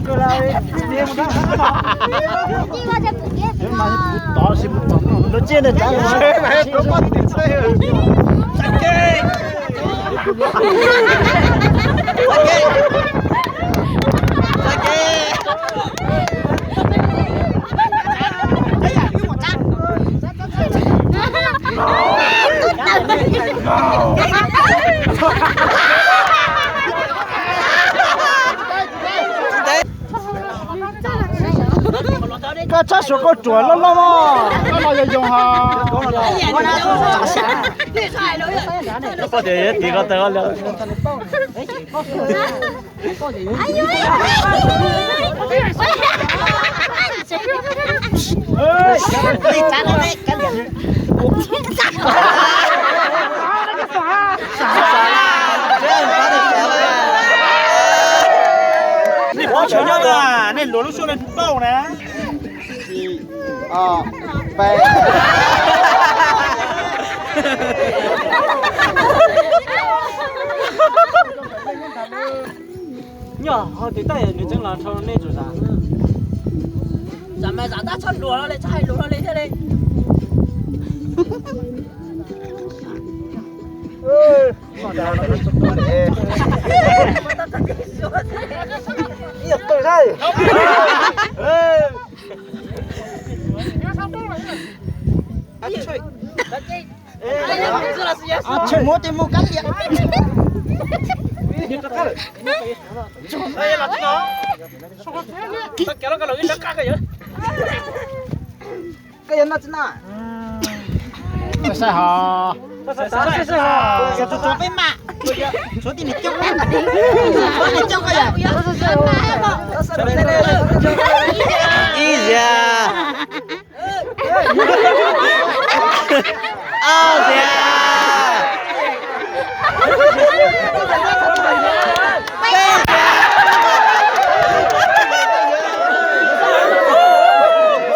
过来，你们看看嘛。你妈是不打是不放，都见得咱们。谁都把你这个。站给。cái chắc số có chuẩn lắm lắm mà nó là dùng ha nó có thể thì có thể là你跑球那个啊，那裸露说的爆呢。拜。呀，好的，大爷，你整了成那种啥？咱们咋大穿裸了嘞？还裸了嘞？这嘞？妈的，那是多的。呀，对噻。吹我的木杆子。你这看了？哎呀，老张，他给了个老人，他干个人。个人那真难。晒好。晒好。要做准备嘛？昨天你丢了，昨天丢个人。一下。哦天！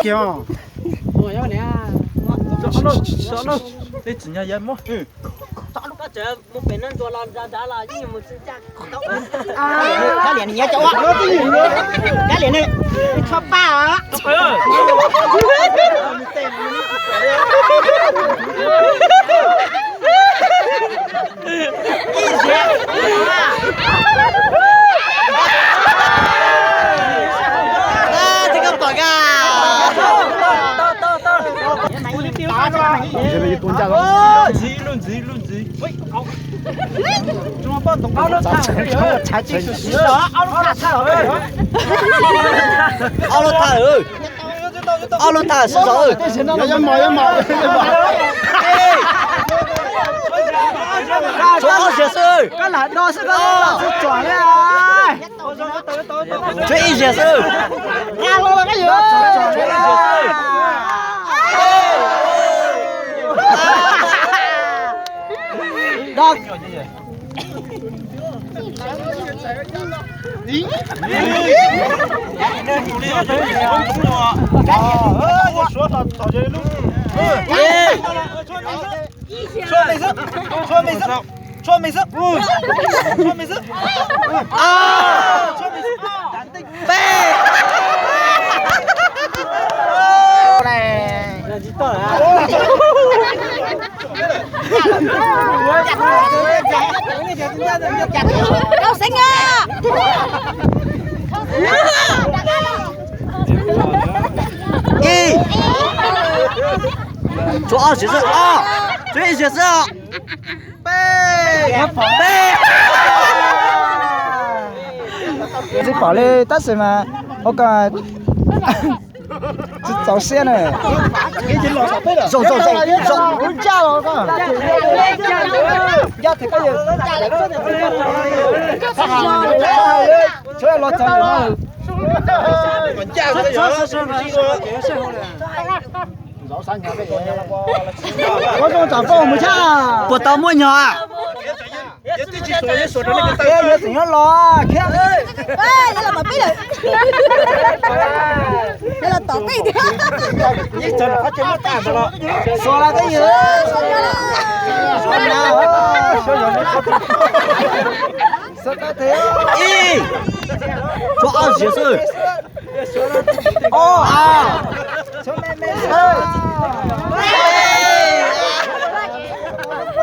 行，我要你啊！走了，你真要演么？嗯。có chờ một bên nó cho làm ra là như một sự trang cái liền này cho nó cái gì nữa cái liền này cho ba á trời ơi这边蹲下了，几轮，喂，好，中央帮动，奥罗塔，才进去是啊，奥罗塔是啥？要毛，抓些事，干哪？那是个转来，追一些事，干了个有，追一些事。Được. Cho mày sức. Bê. Này. Là gì tao hả? Đâu xinh à. Đi. Chỗ chỉ sợ à. Chỗ chỉ sợ. Bê. Cái bảo lê tắt rồi mà. Ok. Tàu xe này. Rộng cha rồi con. Ra thì cái gì? Chơi lo chơi nó. Còn cha cái gì? Có con chảo phô mới cha. Của tao mua nhỏ à? Ê, nó lo, khéo. Ê, đây là mà biết rồi. Đây là tỏ cái gì? Như trời là phát triển nó tàn rồi. Xô là cái gì? Xô nào? Xô nhỏ nó không. 이. 저 아저씨. 어, 아.